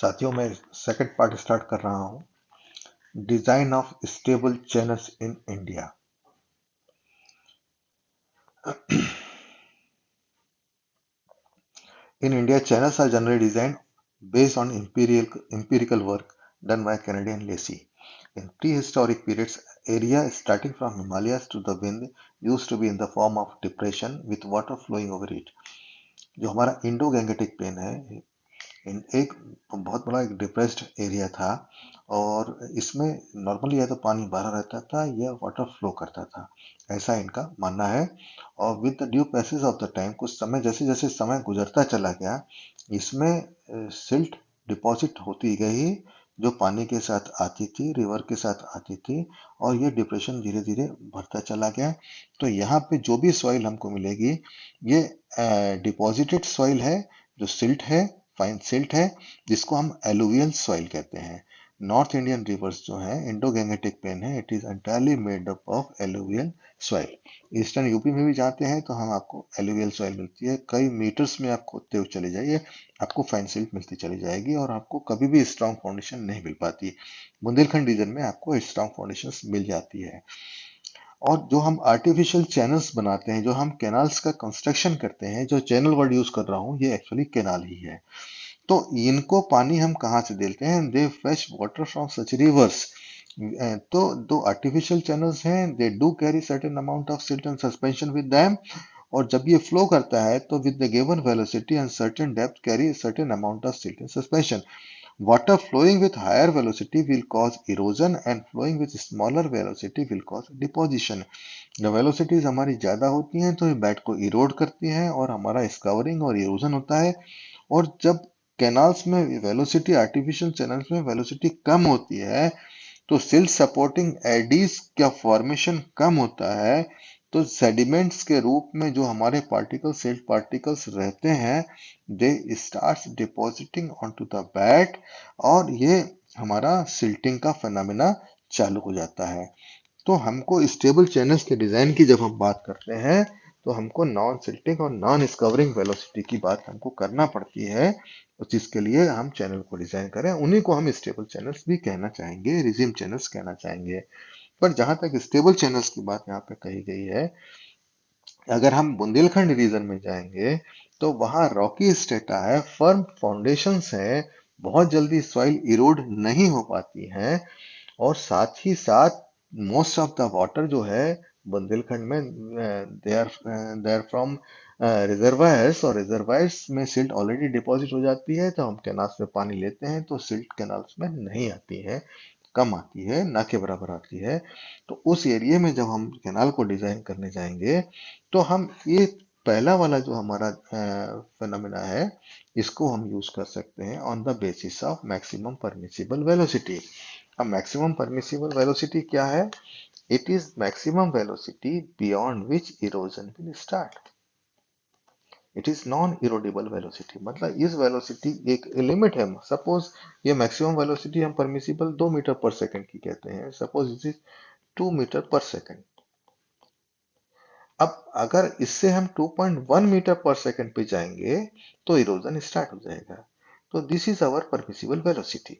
साथियों, मैं second part start कर रहा हूं। Design of stable channels in India. In India, channels are generally designed based on empirical work done by Canadian Lacey. In prehistoric periods, area starting from Himalayas to the wind used to be in the form of depression with water flowing over it. जो हमारा Indo Gangetic plane है, एक बहुत बड़ा एक depressed area था और इसमें नॉर्मली या तो पानी भरा रहता था या वाटर फ्लो करता था, ऐसा इनका मानना है। और with the due passage of the time, कुछ समय जैसे जैसे समय गुजरता चला गया, इसमें सिल्ट डिपॉजिट होती गई जो पानी के साथ आती थी, रिवर के साथ आती थी, और ये डिप्रेशन धीरे धीरे बढ़ता चला गया। तो यहाँ पे जो भी सॉइल हमको मिलेगी, ये डिपॉजिटेड सॉइल है, जो सिल्ट है, फाइन सिल्ट है, जिसको हम एलुवियल सॉइल कहते हैं। नॉर्थ इंडियन रिवर्स जो है, इंडो गैंगेटिक प्लेन है, it is entirely made up of alluvial soil. Eastern UP में भी जाते हैं तो हम आपको एलुवियल सॉइल मिलती है, कई मीटर्स में आप खोदते हुए चले जाइए, आपको फाइन सिल्ट मिलती चली जाएगी और आपको कभी भी स्ट्रॉन्ग फाउंडेशन नहीं मिल पाती। बुंदेलखंड रीजन में आपको स्ट्रॉन्ग फाउंडेशन मिल जाती है। और जो हम आर्टिफिशियल चैनल्स बनाते हैं, जो हम कैनाल्स का कंस्ट्रक्शन करते हैं, जो चैनल वर्ड यूज कर रहा हूँ, ये एक्चुअली कैनाल ही है। तो इनको पानी हम कहाँ से देते हैं? They fetch water from such rivers. तो दो आर्टिफिशियल चैनल्स हैं, they do carry certain amount of silt and suspension with them, और जब ये फ्लो करता है तो with the given velocity and certain depth carry certain amount of silt and suspension. Water flowing with higher velocity will cause erosion and flowing with smaller velocity will cause deposition. जब velocities हमारी ज्यादा होती हैं तो ये bed को इरोड करती हैं और हमारा स्कवरिंग और इरोजन होता है। और जब कैनाल्स में वेलोसिटी, आर्टिफिशियल चैनल्स में वेलोसिटी कम होती है, तो सिल्ट सपोर्टिंग एडीज का फॉर्मेशन कम होता है। तो सेडिमेंट्स के रूप में जो हमारे पार्टिकल्स, सिल्ट पार्टिकल्स रहते हैं, they starts depositing onto the bed, और ये हमारा सिल्टिंग का फिनोमेना चालू हो जाता है। तो हमको स्टेबल चैनल्स के डिजाइन की जब हम बात करते हैं, तो हमको नॉन सिल्टिंग और नॉन स्कवरिंग वेलोसिटी की बात हमको करना पड़ती है, जिसके लिए हम चैनल को डिजाइन करें। उन्हीं को हम स्टेबल चैनल्स भी कहना चाहेंगे, रिजिम चैनल्स कहना चाहेंगे। पर जहां तक स्टेबल चैनल्स की बात यहाँ पे कही गई है, अगर हम बुंदेलखंड रीजन में जाएंगे तो वहां रॉकी स्टेटा है, फर्म फाउंडेशंस है, बहुत जल्दी सॉइल इरोड नहीं हो पाती है, और साथ ही साथ मोस्ट ऑफ द वाटर जो है बुंदेलखंड में, दे आर फ्रॉम रिजर्वायर्स, और रिजर्वायर्स में सिल्ट ऑलरेडी डिपॉजिट हो जाती है, तो हम कैनाल्स में पानी लेते हैं तो सिल्ट कैनाल्स में नहीं आती है, कम आती है, ना के बराबर आती है। तो उस एरिया में जब हम कैनाल को डिजाइन करने जाएंगे, तो हम ये पहला वाला जो हमारा फिनोमेना है, इसको हम यूज कर सकते हैं on the basis of maximum permissible velocity. अब मैक्सिमम परमिसिबल वेलोसिटी क्या है? It is maximum velocity beyond which erosion will start. It is non erodible velocity, मतलब इस वेलोसिटी एक लिमिट है। सपोज ये मैक्सिमम वेलोसिटी हम परमिसिबल 2 मीटर पर सेकंड की कहते हैं, suppose it is 2 metre per second. अब अगर इससे हम 2.1 मीटर पर सेकंड पे जाएंगे तो इरोजन स्टार्ट हो जाएगा। तो this is our permissible velocity.